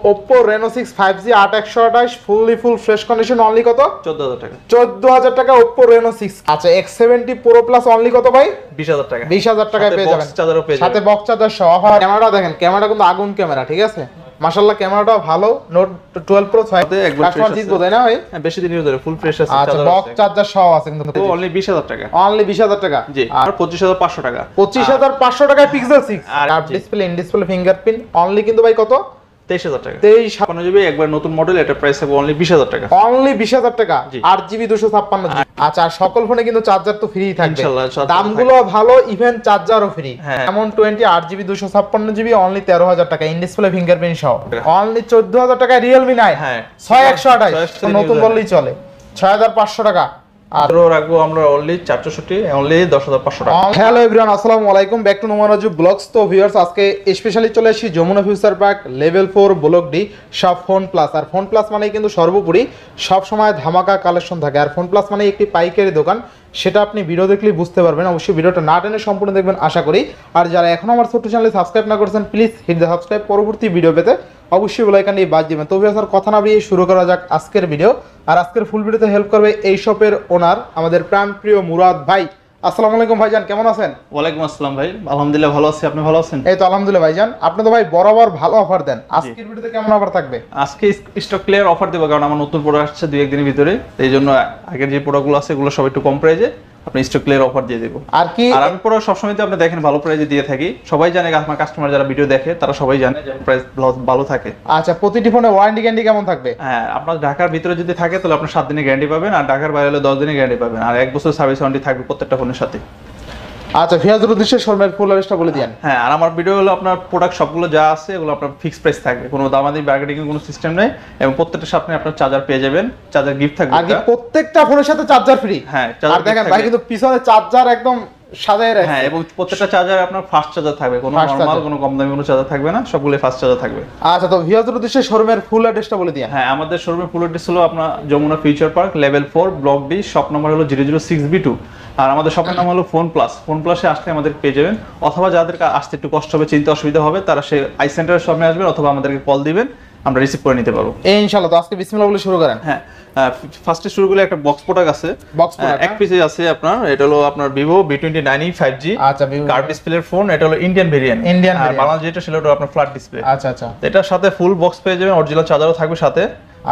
Oppo Reno 6 5G 8128 full fresh condition only কত? 14000 টাকা। 14000 টাকা Oppo Reno 6। আচ্ছা X70 Pro Plus অনলি কত ভাই? 20000 টাকা। 20000 টাকায় পেয়ে যাবেন। সাথে বক্স চার্জার সহ। ক্যামেরা দেখেন, ক্যামেরা কিন্তু আগুন ক্যামেরা, ঠিক আছে? মাশাআল্লাহ ক্যামেরাটাও ভালো। নোট 12 Pro 6 কাস্টমার জিতবো তাই না ভাই? হ্যাঁ বেশি দিন ইউজ করে ফুল ফ্রেশ আছে। আচ্ছা বক্স চার্জার সহ আছে কিন্তু অনলি 20000 টাকা। অনলি 20000 টাকা। জি আর 25500 টাকা। 25500 টাকায় Pixel 6 আর display in display fingerprint only কিন্তু ভাই কত? 23000 টাকা। 53 জিবি একবার নতুন মডেল, এটা প্রাইস হবে অনলি 20000 টাকা। অনলি 20000 টাকা 8GB 256GB। আচ্ছা সকল ফোনে কিন্তু চার্জার তো ফ্রি থাকবে, দামগুলো ভালো, ইভেন চার্জারও ফ্রি। এমন 20 8GB 256GB অনলি 13000 টাকা ইন ডিসপ্লে ফিঙ্গারপ্রিন্ট সহ। অনলি 14000 টাকা Realme 9 6128 নতুন বললেই চলে। 6500 টাকা। আর রাখবো আমরা অনলি 464 অনলি 10500 টাকা। হ্যালো এভরিওয়ান, আসসালামু আলাইকুম, back to Noman Raju vlogs. তো ভিউয়ার্স আজকে স্পেশালি চলে এসেছি Jamuna Future Park level 4 block D সব ফোন প্লাস। আর ফোন প্লাস মানে কিন্তু সর্বোপরি সব সময় ধামাকা কালেকশন থাকে। আর ফোন প্লাস মানে একটি পাইকারি দোকান, সেটা আপনি ভিডিও দেখলেই বুঝতে পারবেন। অবশ্যই ভিডিওটা না টেনে সম্পূর্ণ দেখবেন আশা করি। আর যারা এখনো আমার ছোট্ট চ্যানেলে সাবস্ক্রাইব না করেছেন প্লিজ হিট দ্য সাবস্ক্রাইব, পরবর্তী ভিডিও পেতে অবশ্যই বেল আইকনটি বাজ দিবেন। তো ভিউয়ার্স আর কথা না বাড়িয়ে শুরু করা যাক আজকের ভিডিও। আর আজকের ফুল ভিডিওতে হেল্প করবে এই শপের ওনার আমাদের প্রাণপ্রিয় মুরাদ ভাই। আসসালামু আলাইকুম ভাইজান, কেমন আছেন? ওয়ালাইকুম আসসালাম ভাই, আলহামদুলিল্লাহ ভালো আছি, আপনি ভালো আছেন? এই তো আলহামদুলিল্লাহ ভাইজান। আপনি তো ভাই বরাবর ভালো অফার দেন, আজকের ভিডিওতে কেমন অফার থাকবে? আজকে স্টক ক্লিয়ার অফার দেব, কারণ আমার নতুন প্রোডাক্ট আসছে 2-1 দিনের ভিতরে, এই জন্য আগের যে প্রোডাক্টগুলো আছে এগুলো সব একটু কম প্রাইসে আপনি স্টক ক্লিয়ার অফার দিয়ে দেব। আর কি আর আমি পুরো সবসময় তো আপনি দেখেন ভালো প্রাইসে দিয়ে থাকি, সবাই জানে, আমার কাস্টমার যারা ভিডিও দেখে তারা সবাই জানে যে প্রাইস ভালো থাকে। আচ্ছা প্রতিটি ফোনে ওয়ারেন্টি গ্যারান্টি কেমন থাকবে? হ্যাঁ আপনার ঢাকার ভিতরে যদি থাকে তাহলে আপনি 7 দিনের গ্যারান্টি পাবেন, আর ঢাকার বাইরে হলে 10 দিনের গ্যারান্টি পাবেন, আর 1 বছর সার্ভিস ওয়ারেন্টি থাকবে প্রত্যেকটা ফোনের সাথে। আচ্ছা ভিউয়ারদের উদ্দেশ্যে শোরুমের ফুল অ্যাড্রেসটা বলে দিয়েন। হ্যাঁ আর আমার ভিডিও হলো আপনার প্রোডাক্ট সবগুলো যা আছে এগুলো আপনার ফিক্সড প্রাইস থাকবে, কোনো দামাদামি বার্গেনিং এর কোনো সিস্টেম নেই, এবং প্রত্যেকটার সাথে আপনার চার্জার পেয়ে যাবেন, চার্জার গিফট থাকবে। আর প্রত্যেকটা ফোনের সাথে চার্জার ফ্রি। হ্যাঁ আর দেখেন ভাই কিন্তু পিছনে চার্জার একদম সাজায় রাখছে। হ্যাঁ এবং প্রত্যেকটা চার্জার আপনার ফাস্ট চার্জার থাকবে, কোনো নরমাল কোনো কম দামি কোনো চার্জার থাকবে না, সবগুলো ফাস্ট চার্জার থাকবে। আচ্ছা তো ভিউয়ারদের উদ্দেশ্যে শোরুমের ফুল অ্যাড্রেসটা বলে দিন। হ্যাঁ আমাদের শোরুমের ফুল অ্যাড্রেস হলো আপনার Jamuna Future Park level 4 block D, shop number হলো 006B2। আর আমাদের শপের নাম হলো ফোন প্লাস। ফোন প্লাসে আসলে আমাদের পেয়ে যাবেন, অথবা যাদের আসতে একটু কষ্ট হবে, চিন্তা অসুবিধা হবে, তারা সেই আই সেন্টারের সামনে আসবেন অথবা আমাদেরকে কল দিবেন, আমরা রিসিভ করে নিতে পারবো ইনশাআল্লাহ। তো আজকে বিসমিল্লাহ বলে শুরু করেন। হ্যাঁ ফার্স্টে শুরু করলে একটা বক্স প্রোডাক্ট আছে, বক্স প্রোডাক্ট এক পিসে আছে আপনার, এটা হলো আপনার Vivo V29e 5G। আচ্ছা Vivo কার্ভ ডিসপ্লের ফোন, এটা হলো ইন্ডিয়ান ভেরিয়েন্ট। আর বাংলাদেশ যেটা সেটা হলো আপনার ফ্ল্যাট ডিসপ্লে। আচ্ছা আচ্ছা এটার সাথে ফুল বক্স পেয়ে যাবেন, অরিজিনাল চার্জারও থাকবে সাথে।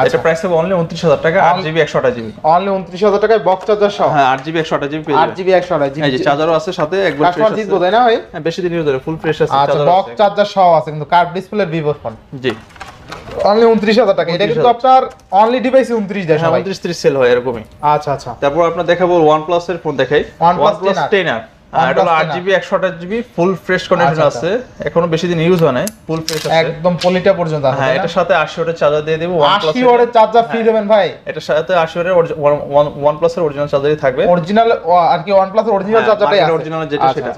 এটা প্রাইস হবে অনলি 29000 টাকা, 8GB 128GB। অনলি 29000 টাকায় বক্স চার্জার সহ। হ্যাঁ 8GB 128GB পেয়ে যাবেন। 8GB 128GB এই যে চার্জারও আছে সাথে, একবার ফ্রেশ আছে। জিতবো তাই না ভাই? হ্যাঁ বেশি দিন ইউজ করে ফুল ফ্রেশ আছে, আচ্ছা বক্স চার্জার সহ আছে কিন্তু কার্ভ ডিসপ্লের Vivo ফোন। জি অনলি 29000 টাকা। এটা কিন্তু আপনার অনলি ডিভাইসে 29 দেয় সবাই। 29-30 সেল হয় এরকমই। আচ্ছা আচ্ছা তারপর আপনার দেখাবো OnePlus এর ফোন দেখাই, OnePlus 10R। এটা হলো 8GB 128GB full fresh condition আছে, এখনো বেশি দিন ইউজ হয় নাই, ফুল ফ্রেশ আছে একদম পলিটা পর্যন্ত আছে। হ্যাঁ এটার সাথে 80 ওয়াটের চার্জার দিয়ে দেব। OnePlus 80 ওয়াটের চার্জার ফ্রি দেবেন ভাই। এটার সাথে 80 ওয়াটের OnePlus এর অরিজিনাল চার্জারই থাকবে। অরিজিনাল আর কি OnePlus এর অরিজিনাল চার্জারটাই আছে, অরিজিনাল যেটা সেটা।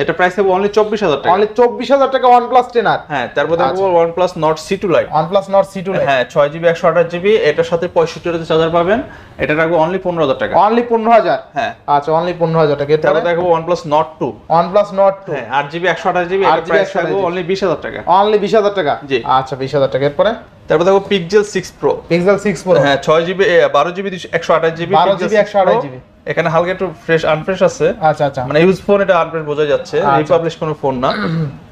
এটা প্রাইস হবে অনলি 24000 টাকা। অনলি 24000 টাকা OnePlus 10R। হ্যাঁ তারপর দেখো OnePlus Nord C2 Lite। OnePlus Nord C2 Lite হ্যাঁ 6GB 128GB, এটার সাথে 65 ওয়াটের চার্জার পাবেন, এটা রাখবো অনলি 15000 টাকা। অনলি 15000। হ্যাঁ আচ্ছা অনলি 15000 টাকা। তারপর দেখো OnePlus Nord 2। OnePlus Nord 2 হ্যাঁ 8GB 128GB, এর প্রাইস রাখবো অনলি 20000 টাকা। অনলি 20000 টাকা। জি আচ্ছা 20000 টাকা। এরপর তারপর দেখো Pixel 6 Pro। Pixel 6 Pro হ্যাঁ 6GB 12GB 128GB 12GB 128GB। এখানে হালকা একটু ফ্রেশ আনফ্রেশ আছে। আচ্ছা আচ্ছা মানে ইউজ ফোন, এটা আনফ্রেশ বোঝা যাচ্ছে, রিপাবলিশ কোনো ফোন না।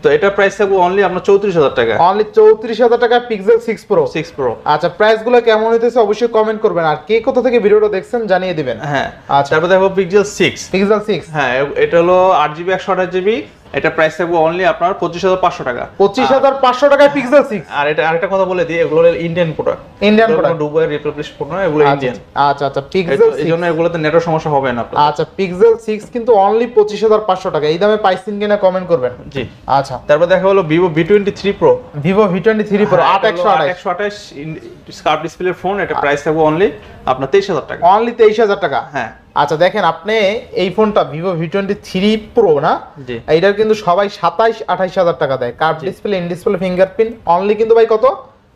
তো এটা প্রাইস থাকবে অনলি আপনার 34000 টাকা। অনলি 34000 টাকা Pixel 6 Pro। 6 Pro। আচ্ছা প্রাইস গুলো কেমন হইতেছে অবশ্যই কমেন্ট করবেন, আর কে কোথা থেকে ভিডিওটা দেখছেন জানিয়ে দিবেন। হ্যাঁ আচ্ছা তারপর দেখো Pixel 6। Pixel 6 হ্যাঁ এটা হলো 8GB 128GB, এটা প্রাইস থাকবে অনলি আপনার 25500 টাকা। 25500 টাকায় Pixel 6। আর এটা আরেকটা কথা বলে দিই, এগুলো Indian product, Indian product, Dubai republish product না, এগুলো ইন্ডিয়ান। আচ্ছা আচ্ছা Pixel 6 এইজন্য এগুলোতে নেটের সমস্যা হবে না আপনাদের। আচ্ছা Pixel 6 কিন্তু অনলি 25500 টাকা। এই দামে পাইছেন কিনা কমেন্ট করবেন। জি আচ্ছা তারপর দেখা হলো Vivo V23 Pro। Vivo V23 Pro 8128 স্কার্ভ ডিসপ্লের ফোন, এটা প্রাইস থাকবে অনলি আপনার 23000 টাকা। অনলি 23000 টাকা। হ্যাঁ আচ্ছা দেখেন আপনি এই ফোনটা Vivo V23 Pro না, এটার কিন্তু সবাই 27-28000 টাকা দেয়। Curve display in display fingerprint only কিন্তু ভাই কত?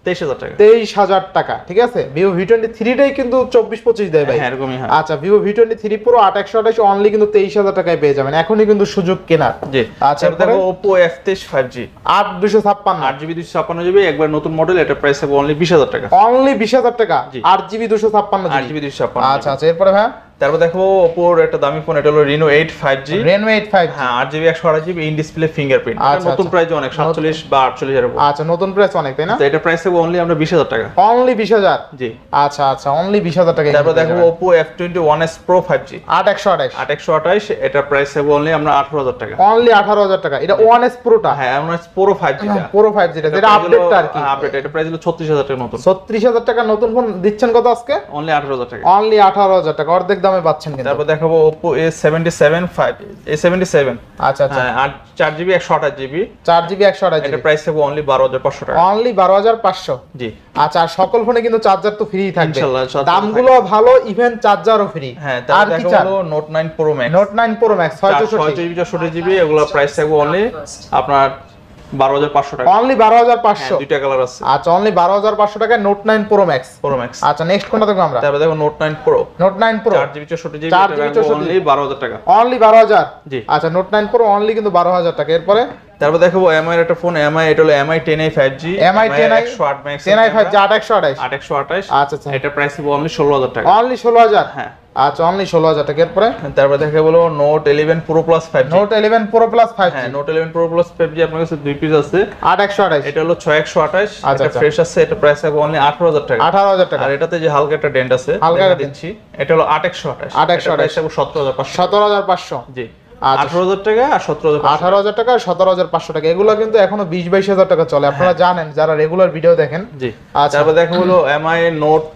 23,000 টাকা। 23,000 টাকা, ঠিক আছে। ভিভো V23 টাই কিন্তু 24-25 দেয় ভাই। হ্যাঁ এরকমই হয়। আচ্ছা, ভিভো V23 Pro 8128 অনলি কিন্তু 23,000 টাকায় পেয়ে যাবেন, এখনই কিন্তু সুযোগ কেনার। জি। আচ্ছা, দেখো Oppo F23 5G 8256 8GB 256GB একবার নতুন মডেল, এটা প্রাইস হবে অনলি 20,000 টাকা। অনলি 20,000 টাকা 8GB 256GB। 8GB 256GB। আচ্ছা আচ্ছা, এরপরে ভাই তারপর দেখো Oppo এর একটা দামি ফোন, এটা হলো Reno 8 5G। Reno 8 5G, হ্যাঁ 8GB 128GB in display fingerprint. আচ্ছা, নতুন প্রাইস অনেক 47 বা 48 এর। আচ্ছা, নতুন প্রাইস অনেক, তাই না? তো এটা প্রাইস হবে অনলি আমরা 20,000 টাকা। অনলি 20,000। জি। আচ্ছা আচ্ছা, অনলি 20,000 টাকা। তারপর দেখো Oppo F21s Pro 5G 8128 8128, এটা প্রাইস হবে অনলি আমরা 18,000 টাকা। অনলি 18,000 টাকা। এটা 1S Pro টা। হ্যাঁ 1s Pro 5G টা। Pro 5G টা, যেটা আপডেটটা আর কি। আপডেট, এটা প্রাইস হলো 36,000 টাকা নতুন। 36,000 টাকা নতুন ফোন দিচ্ছেন কত আজকে? অনলি 18,000 টাকা। অনলি 18,000 টাকা, অর্ধেক দামে পাচ্ছেন কিন্তু। তারপর দেখাবো Oppo A77 আচ্ছা আচ্ছা, হ্যাঁ 4GB 128GB 4GB 128GB, এটা প্রাইস হবে অনলি 12,500 টাকা। অনলি 12,500। জি। আচ্ছা, আর সকল ফোনে কিন্তু চার্জার তো ফ্রি থাকবে ইনশাআল্লাহ, চার্জার দামগুলো ভালো, ইভেন চার্জারও ফ্রি। হ্যাঁ আর তারপর কি দেখো চান? হলো Note 9 Pro Max Note 9 Pro Max 6GB 64GB এগুলো প্রাইস থাকবে অনলি আপনার 12,500 টাকা। অনলি 12,500। দুইটা কালার আছে। আচ্ছা, অনলি 12,500 টাকায় Note 9 Pro Max। আচ্ছা, নেক্সট কোনটা দেখব আমরা? তারপর দেখো Note 9 Pro Note 9 Pro 4GB 64GB এটা অনলি 12,000 টাকা। অনলি 12,000। জি। আচ্ছা, Note 9 Pro অনলি কিন্তু 12,000 টাকা। এরপরে তারপর দেখো MI এর একটা ফোন, MI এটা হলো MI 10i 5G MI 10i 108 Max 10i 5G 8128। 8128। আচ্ছা আচ্ছা, এটা প্রাইস হবে অনলি 16,000 টাকা। অনলি 16,000। হ্যাঁ। আচ্ছা, অনলি 16,000 টাকা। এরপরে তারপর দেখে বলো Note 11 Pro Plus 5G। Note 11 Pro Plus 5G। হ্যাঁ Note 11 Pro Plus 5G আপনার কাছে দুই পিস আছে। 8128। এটা হলো 6128, আচ্ছা, এটা ফ্রেশ আছে, এটা প্রাইস হবে অনলি 18,000 টাকা। 18,000 টাকা। আর এটাতে যে হালকা একটা ডেন্ট আছে হালকা দেখা একটা দিচ্ছি, এটা হলো 8128। 8128 প্রাইস হবে 17,500। 17,500। জি। আচ্ছা, 18,000 টাকা আর 17,500। 18,000 টাকা আর 17,500 টাকা, এগুলো কিন্তু এখনো 20-22,000 টাকা চলে, আপনারা জানেন যারা রেগুলার ভিডিও দেখেন। জি। আচ্ছা, তারপর দেখো হলো MI Note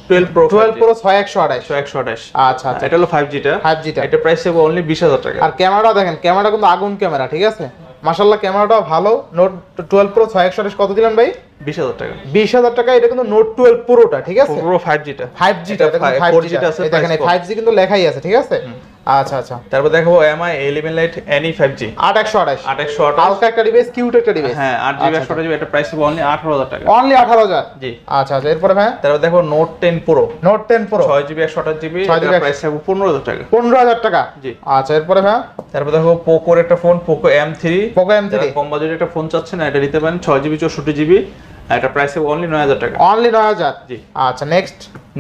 12 Pro 12 Pro 6128। 128। আচ্ছা আচ্ছা, এটা হলো 5G টা। 5G টা। এটা প্রাইস হবে অনলি 20,000 টাকা। আর ক্যামেরাটা দেখেন, ক্যামেরা কিন্তু আগুন ক্যামেরা, ঠিক আছে। মাশাআল্লাহ, ক্যামেরাটাও ভালো। Note 12 Pro 6128 কত দিলেন ভাই? 20,000 টাকা। 20,000 টাকা। এটা কিন্তু Note 12 Pro টা, ঠিক আছে। Pro 5G টা। 5G টা, দেখেন 5G টা আছে, দেখেন 5G কিন্তু লেখাই আছে, ঠিক আছে। আচ্ছা আচ্ছা, তারপর দেখো MI 11 Lite NE 5G 8128। 8128। হালকা একটা ডিভাইস, কিউট একটা ডিভাইস। হ্যাঁ 8GB 128GB এটা প্রাইস হবে অনলি 18,000 টাকা। অনলি 18,000। জি। আচ্ছা আচ্ছা, এরপরে ভাই তারপর দেখো Note 10 Pro Note 10 Pro 6GB 128GB এটা প্রাইস হবে 15,000 টাকা। 15,000 টাকা। জি। আচ্ছা, এরপরে ভাই তারপর দেখো Poco এর একটা ফোন Poco M3 যারা কম বাজেটের একটা ফোন চাচ্ছেন এটা নিতে পারেন 6GB 64GB এটা প্রাইস হবে অনলি 9,000 টাকা। অনলি 9,000। জি। আচ্ছা,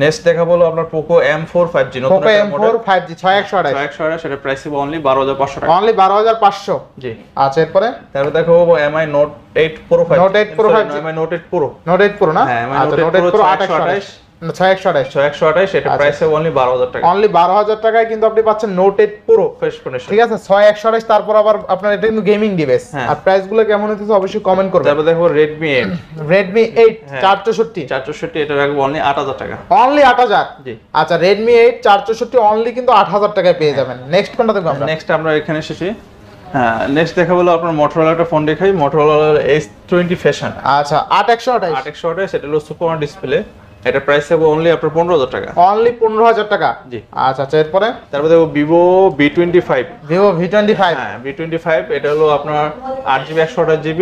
নেক্সট দেখা বলো আপনার Poco M4 5G নতুন Poco একটা M4 মডেল 5G 6128। 128 এটা প্রাইস হবে অনলি 12,500 টাকা। অনলি 12,500। জি। আচ্ছা, এরপরে তারপর দেখো MI Note 8 Pro 5G Note 8 Pro 5G MI Note 8 Pro Note 8 Pro না? হ্যাঁ আচ্ছা, Note 8 Pro 8128 6128 এটা প্রাইস হবে অনলি 12,000 টাকা। অনলি 12,000 টাকায় কিন্তু আপনি পাচ্ছেন Note 8 Pro ফ্রেশ কন্ডিশন। ঠিক আছে। 6128। তারপর আবার আপনার এটা কিন্তু গেমিং ডিভাইস। আর প্রাইস গুলো কেমন হইতেছে অবশ্যই কমেন্ট করবেন। তারপর দেখো Redmi 8 Redmi 8 464 এটা রাখবো অনলি 8,000 টাকা। অনলি 8,000। জি। আচ্ছা, Redmi 8 464 অনলি কিন্তু 8,000 টাকায় পেয়ে যাবেন। নেক্সট কোনটা দেখব আমরা? নেক্সট আমরা এখানে এসেছি। হ্যাঁ নেক্সট দেখা বলো আপনার Motorola একটা ফোন দেখাই, Motorola S20 Fashion। আচ্ছা, 8128 8128 এটা হলো সুপার ডিসপ্লে, এটা প্রাইস হবে অনলি আপনার 15,000 টাকা। অনলি 15,000 টাকা। জি। আচ্ছা আচ্ছা, এরপরে তারপর দেখো Vivo V25 হ্যাঁ V25 এটা হলো আপনার 8GB 128GB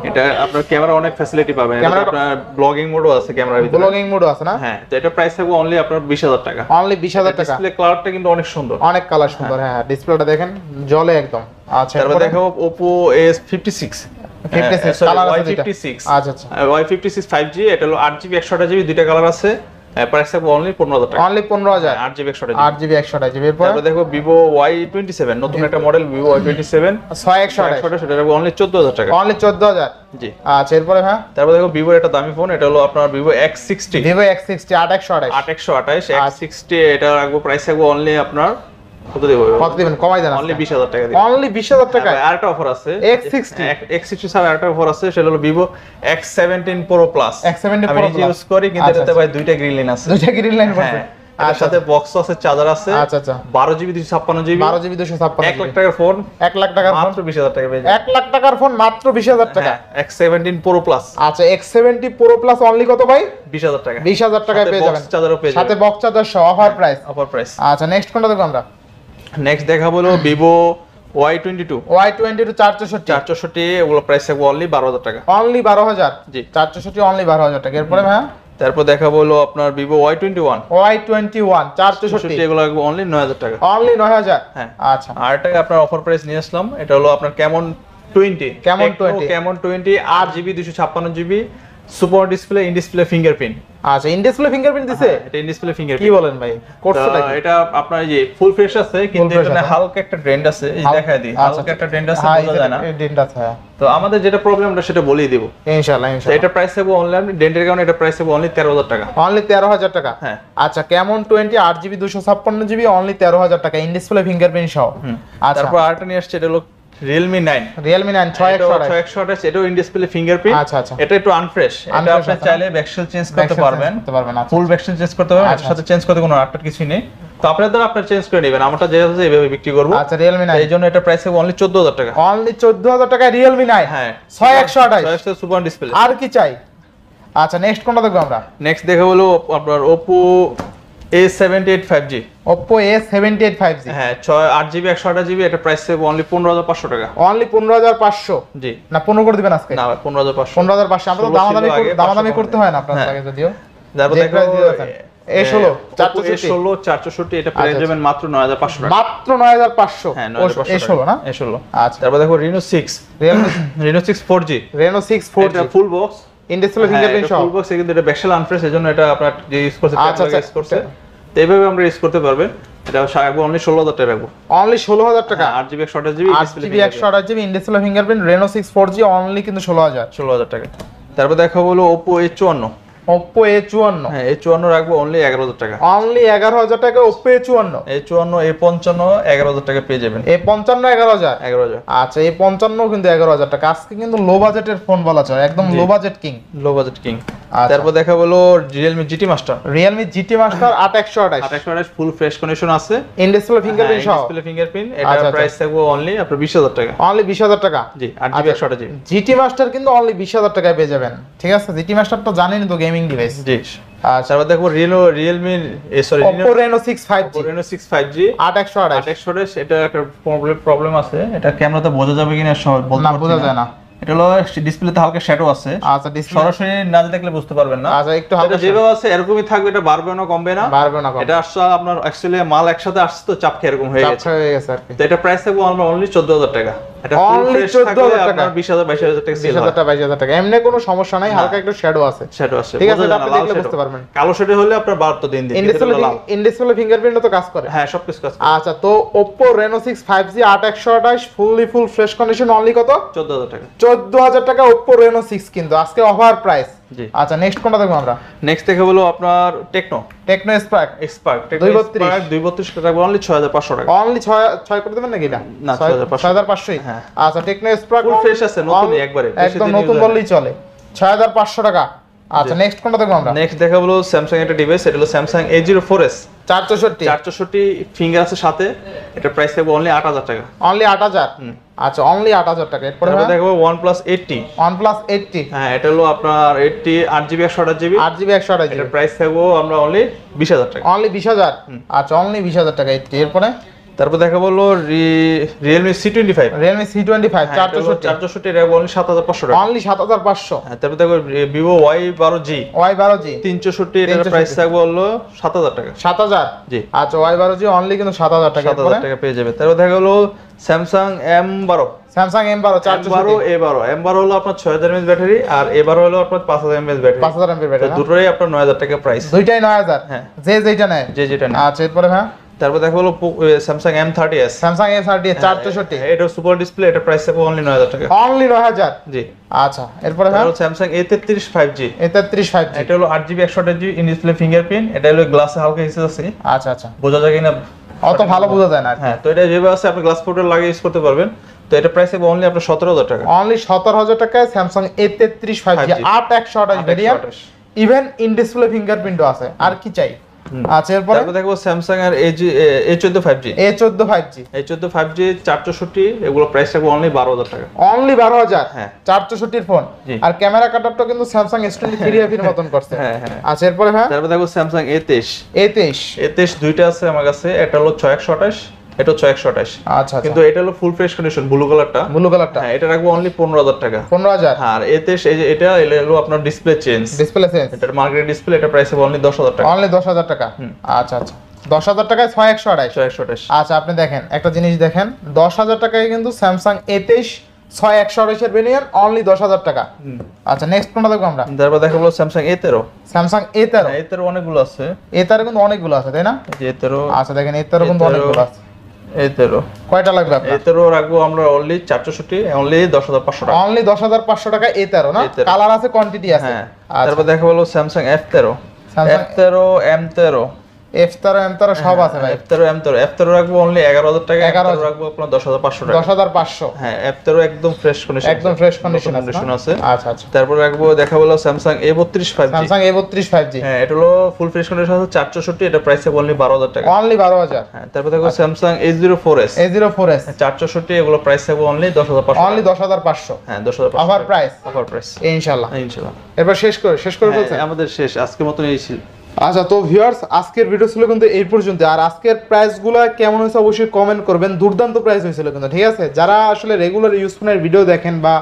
এটা আপনার ক্যামেরা অনেক ফ্যাসিলিটি পাবেন, এটা আপনার ব্লগিং মোডও আছে ক্যামেরার ভিতরে, ব্লগিং মোডও আছে না? হ্যাঁ তো এটা প্রাইস হবে অনলি আপনার 20,000 টাকা। অনলি 20,000 টাকা। ডিসপ্লে কালারটা কিন্তু অনেক সুন্দর, অনেক কালার সুন্দর। হ্যাঁ, ডিসপ্লেটা দেখেন জ্বলে একদম। আচ্ছা, তারপর দেখো Oppo A56 কালার আছে দুইটা। Y56 আচ্ছা আচ্ছা, Y56 5G এটা হলো 8GB 128GB দুইটা কালার আছে, প্রাইস হবে অনলি 15,000 টাকা। Only 15,000 8GB 128GB 8GB 128GB। এরপর তারপর দেখো Vivo Y27 নতুন একটা মডেল Vivo Y27 6128 এটা হবে অনলি 14,000 টাকা। অনলি 14,000। জি। আচ্ছা, এরপরে হ্যাঁ তারপর দেখো Vivo একটা দামি ফোন, এটা হলো আপনার Vivo X60 Vivo X60 8128 X60 এটা রাখবো প্রাইস থাকবে অনলি আপনার কত দেব? কত দিবেন? কমাই দেন অনলি 20,000 টাকা দিবেন। অনলি 20,000 টাকা। আরেকটা অফার আছে X60 ছাড়া আরেকটা অফার আছে, সেটা হলো Vivo X17 Pro Plus। X17 আমি Pro নিজে ইউজ করি কিন্তু এটাতে ভাই দুইটা গ্রিন লাইন আছে। দুইটা গ্রিন লাইন আছে। এর সাথে বক্স আছে, চার্জার আছে। আচ্ছা আচ্ছা, 12GB 256GB 12GB 256 1 লাখ টাকার ফোন, 1 লাখ টাকার ফোন মাত্র 20,000 টাকা পেয়ে যাবেন। 1 লাখ টাকার ফোন মাত্র 20,000 টাকা। X17 Pro Plus। আচ্ছা, X70 Pro Plus অনলি কত ভাই? 20,000 টাকা। 20,000 টাকায় পেয়ে যাবেন। বক্স চার্জারও পেয়ে যাবেন। সাথে বক্স চার্জার সহ অফার প্রাইস। Offer price. আচ্ছা, নেক্সট কোনটা দেখব আমরা? নেক্সট দেখা হলো Vivo Y22 Y22 464 464 এগুলো প্রাইস থাকবে অনলি 12000 টাকা। অনলি 12000 জি 464 অনলি 12000 টাকা। এরপরে ভাইয়া তারপর দেখাবো হলো আপনার Vivo Y21 464 এগুলো লাগবে অনলি 9000 টাকা। অনলি 9000। হ্যাঁ আচ্ছা আর এটা আপনার অফার প্রাইস নিয়ে আসলাম, এটা হলো আপনার Camon 20 Camon 20 8GB 256GB super display in display fingerprint. আচ্ছা ইন ডিসপ্লে ফিঙ্গারপ্রিন্ট দিছে, এটা ইন ডিসপ্লে কি ফিঙ্গারপ্রিন্ট বলেন ভাই? কোর্সটা কি এটা আপনার এই যে ফুল ফ্রেশ আছে কিন্তু এখানে হালকা একটা ড্রেন্ড আছে, এই দেখায় দিই হালকা একটা ড্রেন্ড আছে, বোঝা যায় না ডেন্ট আছে। তো আমাদের যেটা প্রবলেমটা সেটা বলেই দিব ইনশাআল্লাহ তো ইনশাআল্লাহ। এটা প্রাইস হবে অনলাইন ডেন্টের কারণে এটা প্রাইস হবে অনলি 13000 টাকা। অনলি 13000 টাকা। হ্যাঁ আচ্ছা Camon 20 8GB 256GB অনলি 13000 টাকা ইন ডিসপ্লে ফিঙ্গারপ্রিন্ট সহ। আচ্ছা তারপর আরেকটা নিয়ে আসছে, এটা হলো Realme 9 Realme 9 6128 এটাও ইন ডিসপ্লে ফিঙ্গারপ্রিন্ট। আচ্ছা আচ্ছা এটা একটু আনফ্রেশ, এটা আপনি চাইলে ব্যাকসেল চেঞ্জ করতে পারবেন, আচ্ছা ফুল ব্যাকসেল চেঞ্জ করতে পারবেন, এর সাথে চেঞ্জ করতে কোনো আটটা কিছুই নেই। তো আপনাদের আপনারা চেঞ্জ করে নেবেন, আমারটা যে আছে এইভাবে বিক্রি করব। আচ্ছা Realme 9 এই জন্য এটা প্রাইস হবে অনলি 14000 টাকা। অনলি 14000 টাকা Realme 9। হ্যাঁ 6128 সুপার ডিসপ্লে। আর কি চাই? আচ্ছা নেক্সট কোনটা দেখব আমরা? নেক্সট দেখা হলো আপনার Oppo A78 5G। Oppo A78 5G হ্যাঁ 8GB 128GB, এটা প্রাইস হবে অনলি 15500 টাকা। অনলি 15500। জি না 15 করে দিবেন আজকে? না 15500। 15500 আমরা তো দামাদামি করতে হয় না আপনার কাছে যদিও। তারপর দেখো A16 464 এটা পেয়ে যাবেন মাত্র 9500 টাকা। মাত্র 9500। হ্যাঁ 9500 A16 না? A16। আচ্ছা তারপর দেখো Reno 6 Reno 6 4G Reno 6 4G এটা full box in display fingerprint সহ। ফুল বক্স কিন্তু এটা ব্যাকসেল আনফ্রেশ, এজন্য এটা আপনার যে ইউজ করতে আচ্ছা ইউজ করতে তো এইভাবে আমরা ইউজ করতে পারবেন। এটা রাখবো অনলি 16000 টাকা রাখবো। অনলি 16000 টাকা। 8GB 128GB 8GB 128GB in display fingerprint Reno 6 4G only কিন্তু 16000 টাকা। তারপর দেখা হলো Oppo A54 Oppo A54 হ্যাঁ A54 রাখবো অনলি 11000 টাকা। অনলি 11000 টাকা Oppo A54 A54 A55 11000 টাকা পেয়ে যাবেন। A55 11000। আচ্ছা A55 কিন্তু 11000 টাকা। আজকে কিন্তু লো বাজেটের ফোন বলা যায়, একদম low budget king. Low budget king. তারপর দেখা হলো Realme GT Master Realme GT Master 8128 full fresh condition আছে, ইন ডিসপ্লে ফিঙ্গারপ্রিন্ট সহ। ডিসপ্লে ফিঙ্গারপ্রিন্ট, এটা প্রাইস থাকবে অনলি আপনার 20000 টাকা। অনলি 20000 টাকা। জি 8GB 128GB GT Master কিন্তু অনলি 20000 টাকায় পেয়ে যাবেন। ঠিক আছে GT Master তো জানেনই তো গেমিং ডিভাইস। জি আচ্ছা তারপর দেখো Realme Oppo Reno 6 5G Reno 6 5G 8128 এটা একটা প্রবলেম আছে, এটা ক্যামেরাতে বোঝা যাবে কিনা বলতে না, বোঝা যায় না। এটা হলো ডিসপ্লেতে হালকা শ্যাডো আছে। আচ্ছা ডিসপ্লে সরাসরি না দেখলে বুঝতে পারবেন না। আচ্ছা একটু হালকা যেভাবে আছে এরকমই থাকবে, এটা বাড়বে না কমবে না। এটা আসলে আপনার অ্যাকচুয়ালি মাল একসাথে আসছে তো চাপ খেয়ে এরকম হয়ে গেছে আর কি। তো এটা প্রাইস থাকবে অনলি 14000 টাকা। এটা অনলি 14000 টাকা। 20000 22000 টাকা সেল হয়। 22000 টাকা এমনি কোনো সমস্যা নাই, হালকা একটু শ্যাডো আছে। ঠিক আছে আপনি দেখলে বুঝতে পারবেন। কালো শ্যাডো হলে আপনার 12 তো দিন ইন ডিসপ্লে ফিঙ্গারপ্রিন্টও তো কাজ করে। হ্যাঁ সবকিছু কাজ করে। আচ্ছা তো Oppo Reno 6 5G 8128 full fresh condition only কত? 14000 টাকা। 14000 টাকা Oppo Reno 6 কিন্তু আজকে অফার প্রাইস। জি আচ্ছা নেক্সট কোনটা দেখব আমরা? নেক্সট দেখে হলো আপনার Tecno Spark 232 টাকা অনলি 6500 টাকা। অনলি 6 করে দেবেন নাকি এটা? না 6500। হ্যাঁ আচ্ছা Tecno Spark ফুল ফ্রেশ আছে, নতুন একবারে একদম নতুন বললেই চলে। 6500 টাকা। আচ্ছা নেক্সট কোনটা দেখব আমরা? নেক্সট দেখা হলো Samsung একটা ডিভাইস, এটা হলো Samsung A04s 464 ফিঙ্গার আছে সাথে, এটা প্রাইস থাকবে অনলি 8000 টাকা। অনলি 8000। আচ্ছা অনলি 8000 টাকা। এরপর আমরা দেখব OnePlus 80 হ্যাঁ এটা হলো আপনার 80 8GB 128GB 128GB এটা প্রাইস থাকবে আমরা অনলি 20000 টাকা। অনলি 20000। আচ্ছা অনলি 20000 টাকা 80। এরপরে তারপর দেখা হলো Realme C25 464 এটা অনলি 7500 টাকা। অনলি 7500। হ্যাঁ তারপর দেখো Vivo Y12G 364 এটার প্রাইস থাকবে হলো 7000 টাকা। 7000 জি আচ্ছা Y12G অনলি কিন্তু 7000 টাকা। 7000 টাকা পেয়ে যাবে। তারপর দেখা হলো Samsung M12 M12 M12 হলো আপনার 6000 mAh ব্যাটারি, আর A12 হলো আপনার 5000 mAh ব্যাটারি। 5000 mAh ব্যাটারি দুটোই আপনার 9000 টাকা প্রাইস। দুইটাই 9000। হ্যাঁ যে যেটা নেয় যেটা নেয়। আচ্ছা এরপরে হ্যাঁ তারপর দেখা হলো Samsung M30s 464 এটা সুপার ডিসপ্লে, এটা প্রাইস থাকবে অনলি 9000 টাকা। অনলি 9000। জি আচ্ছা এরপরে হ্যাঁ Samsung A33 5G A33 5G এটা হলো 8GB 128GB in display fingerprint, এটা হলো গ্লাসে হালকা হিসেবে আছে। আচ্ছা বোঝা যায় কিনা অত ভালো বোঝা যায় না। হ্যাঁ তো এটা যেভাবে আছে আপনি গ্লাস পোর্টার লাগিয়ে ইউজ করতে পারবেন। তো এটা প্রাইস হবে অনলি আপনার 17000 টাকা। অনলি 17000 টাকায় Samsung A33 5G 8128 variant, even in display ফিঙ্গারপ্রিন্টও আছে। আর কি চাই? আচ্ছা এরপরে তারপর দেখো Samsung এর A14 5G A14 5G 464 এগুলো প্রাইস থাকবে অনলি 12000 টাকা। অনলি 12000। হ্যাঁ 464 ফোন। আর ক্যামেরা কাটারটা কিন্তু Samsung S23 এর মতন করছে। হ্যাঁ আচ্ছা এরপরে হ্যাঁ তারপর দেখো Samsung A23 দুইটা আছে আমার কাছে, একটা হলো 6128 এটা 6128। আচ্ছা কিন্তু এটা হলো ফুল ফ্রেশ কন্ডিশন ব্লু কালারটা। ব্লু কালারটা হ্যাঁ, এটা রাখবো অনলি 15000 টাকা। 15000। আর এতে এই যে এটা হলো আপনার ডিসপ্লে চেঞ্জ, ডিসপ্লে চেঞ্জ, এটার মার্কেট ডিসপ্লে, এটা প্রাইস হবে অনলি 10000 টাকা। অনলি 10000 টাকা। আচ্ছা আচ্ছা, 10000 টাকায় 6128। 6128। আচ্ছা আপনি দেখেন একটা জিনিস দেখেন, 10000 টাকায় কিন্তু স্যামসাং A23 6128 এর ভেরিয়েন্ট অনলি 10000 টাকা। আচ্ছা নেক্সট কোনটা দেখবো আমরা? তারপর দেখাবো Samsung A13। Samsung A13। A13 অনেকগুলো আছে, A13 কিন্তু অনেকগুলো আছে তাই না? A13। আচ্ছা দেখেন A13 কিন্তু অনেকগুলো আছে। A13 কয়টা লাগবে আপনার? A13 রাখবো আমরা অনলি 464, অনলি 10500 টাকা। অনলি 10500 টাকা A13 না? A13 কালার আছে, কোয়ান্টিটি আছে। হ্যাঁ। আচ্ছা তারপর দেখাবো Samsung F13, Samsung F13, M13, F13 M13 সব আছে ভাই। F13, M13, F13 রাখবো অনলি 11000 টাকা, 11,000 F13 রাখবো আপনার 10500 টাকা। 10500। হ্যাঁ, F13 একদম ফ্রেশ কন্ডিশন, একদম ফ্রেশ কন্ডিশন আছে। আচ্ছা আচ্ছা। তারপর রাখবো দেখাবো Samsung A32 5G। Samsung A32 5G। হ্যাঁ, এটা হলো ফুল ফ্রেশ কন্ডিশন আছে 464, এটা প্রাইস হবে অনলি 12000 টাকা। অনলি 12000। হ্যাঁ, তারপর দেখো স্যামসাং A04s। A04s 464, এগুলো প্রাইস হবে অনলি 10500। অনলি 10500। হ্যাঁ, 10500 অফার প্রাইস। অফার প্রাইস ইনশাআল্লাহ। ইনশাআল্লাহ। এরপর শেষ করে ফেলছেন? হ্যাঁ, আমাদের শেষ, আজকের মতন এই ছিল। আচ্ছা তো ভিউয়ার্স, আজকের ভিডিও ছিল কিন্তু এই পর্যন্ত। আর আজকের প্রাইসগুলো কেমন হয়েছে অবশ্যই কমেন্ট করবেন। দুর্দান্ত প্রাইস হয়েছিল কিন্তু, ঠিক আছে? যারা আসলে রেগুলার ইউজফোনের ভিডিও দেখেন বা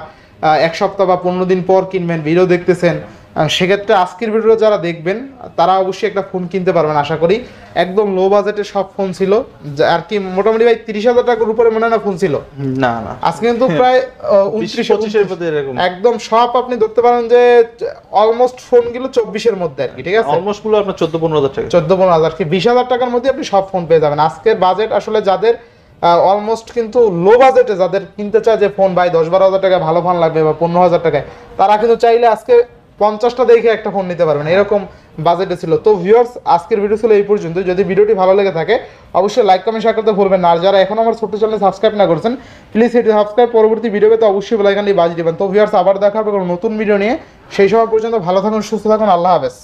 এক সপ্তাহ বা 15 দিন পর কিনবেন ভিডিও দেখতেছেন, সেক্ষেত্রে আজকের ভিডিও যারা দেখবেন তারা অবশ্যই একটা ফোন কিনতে পারবেন আশা করি। একদম লো বাজেটের সব ফোন ছিল, আর কি মোটামুটি ভাই 30000 টাকার উপরে মনে হয় না ফোন ছিল। না না, আজকে কিন্তু প্রায় 29-25 এর মধ্যে এরকম একদম সব আপনি ধরতে পারেন যে অলমোস্ট ফোনগুলো 24 এর মধ্যে আর কি, ঠিক আছে? অলমোস্ট গুলো আপনার 14-15 হাজার টাকা। 14-15 কি 20000 টাকার মধ্যে আপনি সব ফোন পেয়ে যাবেন। আজকের বাজেট আসলে যাদের অলমোস্ট কিন্তু লো বাজেটে যাদের কিনতে চায় যে ফোন ভাই 10-12 হাজার টাকায় ভালো ফোন লাগবে বা 15,000 টাকায়, তারা কিন্তু চাইলে আজকে 50টা দেখে একটা ফোন নিতে পারবেন, এরকম বাজেটে ছিল। তো ভিউয়ার্স, আজকের ভিডিও ছিল এই পর্যন্ত। যদি ভিডিওটি ভালো লেগে থাকে অবশ্যই লাইক কমেন্ট শেয়ার করতে ভুলবেন না। আর যারা এখন আমার ছোট্ট চ্যানেল সাবস্ক্রাইব না করছেন প্লিজ এটি সাবস্ক্রাইব, পরবর্তী ভিডিও পেতে অবশ্যই বেল আইকনটি বাজিয়ে দিবেন। তো ভিউয়ার্স, আবার দেখা হবে কোনো নতুন ভিডিও নিয়ে। সেই সময় পর্যন্ত ভালো থাকুন, সুস্থ থাকুন, আল্লাহ হাফেজ।